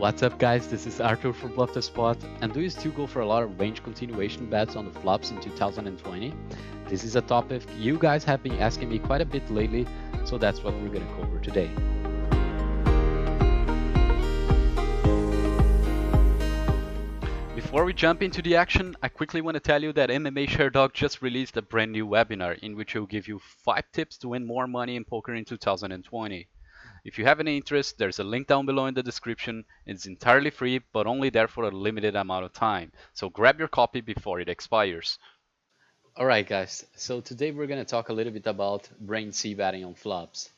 What's up guys, this is Arthur from BluffTheSpot, and do you still go for a lot of range continuation bets on the flops in 2020? This is a topic you guys have been asking me quite a bit lately, so that's what we're going to cover today. Before we jump into the action, I quickly want to tell you that MMAsherdog just released a brand new webinar in which will give you 5 tips to win more money in poker in 2020. If you have any interest, there's a link down below in the description. It's entirely free, but only there for a limited amount of time. So grab your copy before it expires. Alright guys, so today we're going to talk a little bit about brain C betting on flops.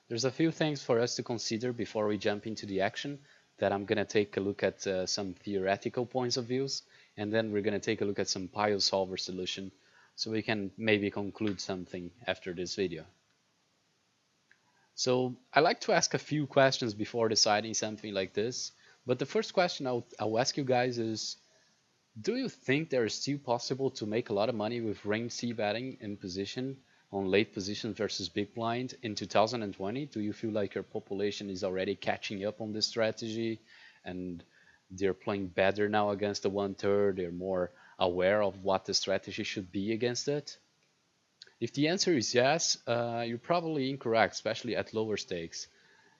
There's a few things for us to consider before we jump into the action that I'm going to take a look at some theoretical points of views, and then we're going to take a look at some pile solver solution so we can maybe conclude something after this video. So I like to ask a few questions before deciding something like this, but the first question I'll ask you guys is, do you think there is still possible to make a lot of money with range C betting in position on late positions versus big blind in 2020? Do you feel like your population is already catching up on this strategy and they're playing better now against the 1/3? They're more aware of what the strategy should be against it? If the answer is yes, you're probably incorrect, especially at lower stakes.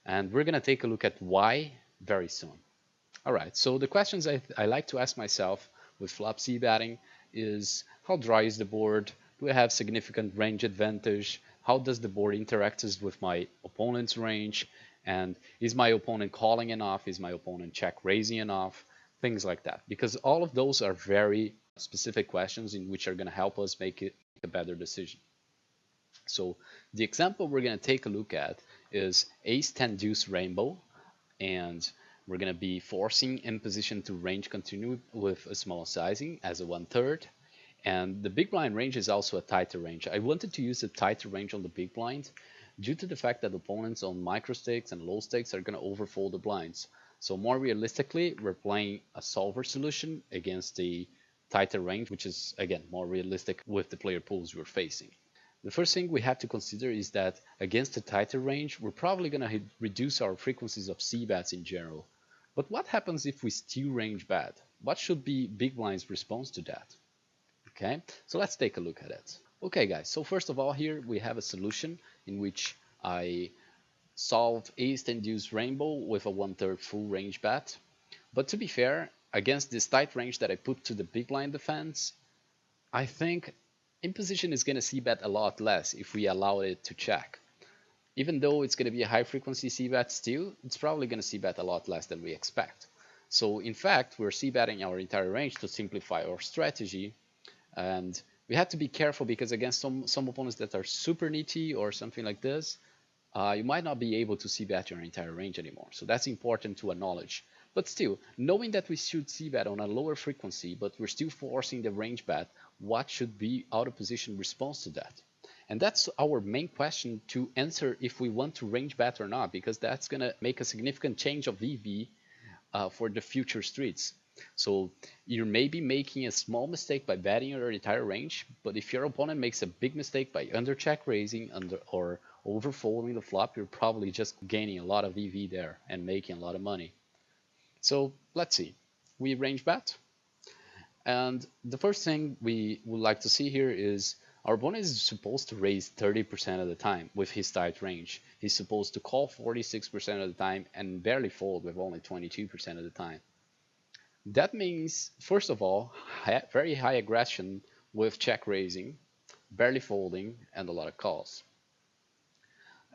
And we're going to take a look at why very soon. Alright, so the questions I like to ask myself with flop C betting is, how dry is the board? Do I have significant range advantage? How does the board interact with my opponent's range? And is my opponent calling enough? Is my opponent check raising enough? Things like that. Because all of those are very specific questions in which are going to help us make a better decision. So the example we're going to take a look at is ace 10 deuce rainbow, and we're going to be forcing in position to range continue with a small sizing as a 1/3, and the big blind range is also a tighter range. I wanted to use a tighter range on the big blind due to the fact that opponents on micro stakes and low stakes are going to overfold the blinds. So more realistically, we're playing a solver solution against the tighter range, which is again more realistic with the player pools we're facing. The first thing we have to consider is that against a tighter range, we're probably going to reduce our frequencies of C bets in general. But what happens if we still range bet? What should be big blind's response to that? Okay, so let's take a look at it. Okay guys, so first of all here we have a solution in which I solve ace 10 deuce rainbow with a 1/3 full range bet. But to be fair, against this tight range that I put to the big blind defense, I think in position is going to C bet a lot less if we allow it to check. Even though it's going to be a high frequency C bet still, it's probably going to C bet a lot less than we expect. So in fact, we're C betting our entire range to simplify our strategy, and we have to be careful because against some opponents that are super nitty or something like this, you might not be able to C bet your entire range anymore. So that's important to acknowledge. But still, knowing that we should C bet on a lower frequency, but we're still forcing the range bet, what should be out of position response to that? And that's our main question to answer if we want to range bet or not, because that's going to make a significant change of EV for the future streets. So you're maybe making a small mistake by betting your entire range, but if your opponent makes a big mistake by under check raising or overfolding the flop, you're probably just gaining a lot of EV there and making a lot of money. So let's see, we range bet, and the first thing we would like to see here is our opponent is supposed to raise 30% of the time with his tight range. He's supposed to call 46% of the time and barely fold with only 22% of the time. That means, first of all, very high aggression with check raising, barely folding, and a lot of calls.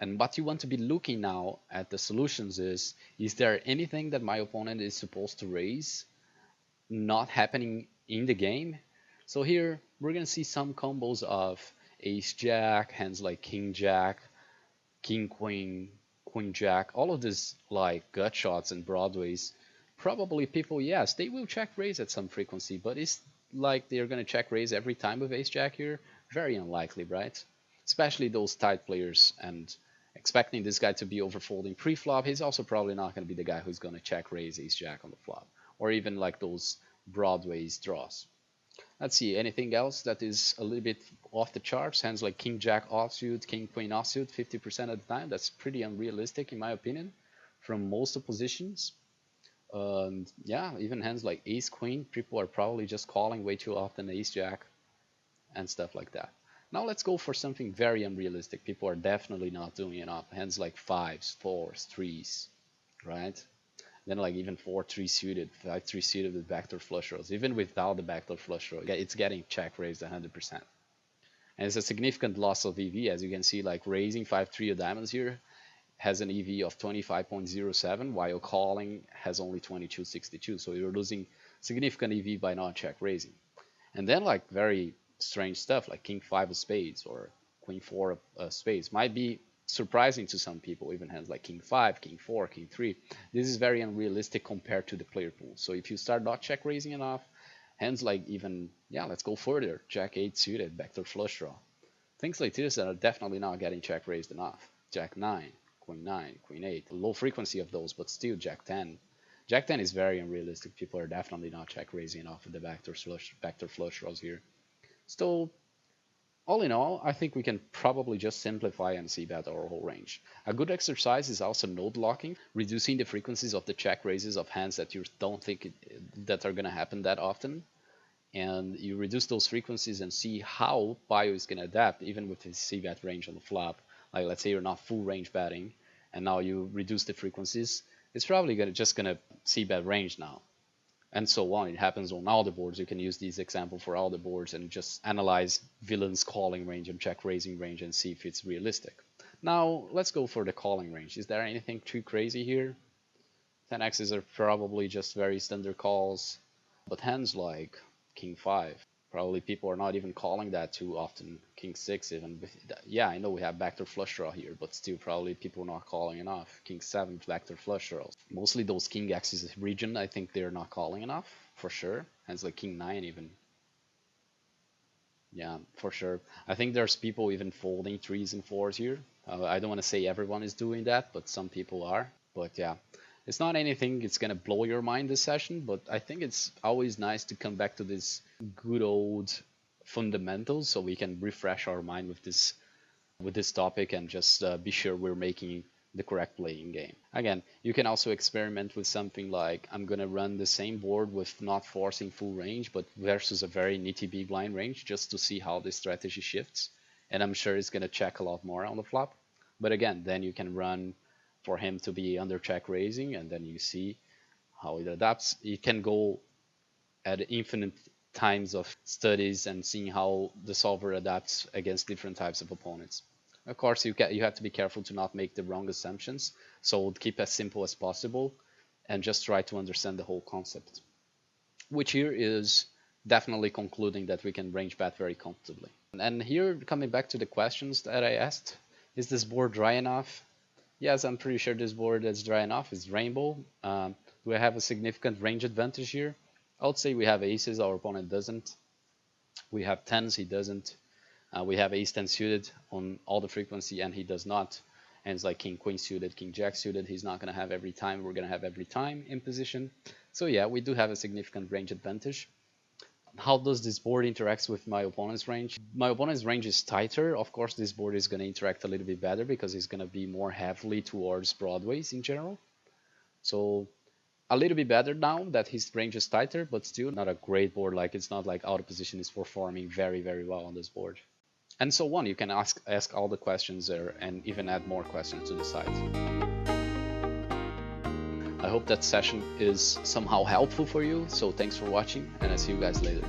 And what you want to be looking now at the solutions is there anything that my opponent is supposed to raise not happening in the game? So here we're going to see some combos of ace jack, hands like king jack, king queen, queen jack, all of this like gut shots and broadways. Probably people, yes, they will check raise at some frequency, but it's like they're going to check raise every time with ace jack here? Very unlikely, right? Especially those tight players, and expecting this guy to be overfolding pre-flop, he's also probably not going to be the guy who's going to check raise ace jack on the flop, or even like those broadways draws. Let's see, anything else that is a little bit off the charts? Hands like king jack offsuit, king queen offsuit 50% of the time. That's pretty unrealistic in my opinion from most of positions. And yeah, even hands like ace queen, people are probably just calling way too often, ace jack and stuff like that. Now let's go for something very unrealistic. People are definitely not doing enough. Hands like fives, fours, threes, right? Then like even 4-3 suited, 5-3 suited with backdoor flush draws. Even without the backdoor flush draw, it's getting check raised 100%. And it's a significant loss of EV, as you can see, like raising 5-3 of diamonds here has an EV of 25.07, while calling has only 22.62. So you're losing significant EV by not check raising. And then like very strange stuff like king 5 of spades or queen 4 of spades might be surprising to some people. Even hands like king 5, king 4, king 3. This is very unrealistic compared to the player pool. So if you start not check raising enough, hands like even, yeah, let's go further, jack 8 suited, backdoor flush draw. Things like this are definitely not getting check raised enough. Jack 9, queen 9, queen 8, low frequency of those, but still jack 10. Jack 10 is very unrealistic. People are definitely not check raising enough with the backdoor flush draws here. So all in all, I think we can probably just simplify and see bet our whole range. A good exercise is also node locking, reducing the frequencies of the check raises of hands that you don't think that are going to happen that often. And you reduce those frequencies and see how Bio is going to adapt, even with his c-bet range on the flop. Like let's say you're not full range betting, and now you reduce the frequencies. It's probably just going to c-bet range now, and so on. It happens on all the boards. You can use these example for all the boards and just analyze villain's calling range and check raising range and see if it's realistic. Now let's go for the calling range. Is there anything too crazy here? 10x's are probably just very standard calls, but hands like king 5, probably people are not even calling that too often. King 6 even. Yeah, I know we have backdoor flush draw here, but still probably people are not calling enough. King 7 backdoor flush draws. Mostly those king axis region, I think they're not calling enough for sure. Hands like king 9 even. Yeah, for sure. I think there's people even folding 3s and 4s here. I don't want to say everyone is doing that, but some people are. But yeah, it's not anything it's gonna blow your mind this session, but I think it's always nice to come back to this good old fundamentals so we can refresh our mind with this topic and just be sure we're making the correct playing game. Again, you can also experiment with something like I'm gonna run the same board with not forcing full range, but versus a very nitty big blind range just to see how the strategy shifts. And I'm sure it's gonna check a lot more on the flop. But again, then you can run for him to be under check raising, and then you see how it adapts. It can go at infinite times of studies and seeing how the solver adapts against different types of opponents. Of course, you have to be careful to not make the wrong assumptions, so keep as simple as possible and just try to understand the whole concept. Which here is definitely concluding that we can range bet very comfortably. And here, coming back to the questions that I asked, is this board dry enough? Yes, I'm pretty sure this board is dry enough. It's rainbow. Do I have a significant range advantage here? I would say we have aces, our opponent doesn't. We have tens, he doesn't. We have ace 10 suited on all the frequency, and he does not. And it's like king queen suited, king jack suited. He's not going to have every time. We're going to have every time in position. So yeah, we do have a significant range advantage. How does this board interact with my opponent's range? My opponent's range is tighter. Of course, this board is going to interact a little bit better because it's going to be more heavily towards broadways in general. So a little bit better now that his range is tighter, but still not a great board. Like it's not like out of position is performing very, very well on this board. And so on, you can ask all the questions there and even add more questions to the site. I hope that session is somehow helpful for you. So thanks for watching, and I'll see you guys later.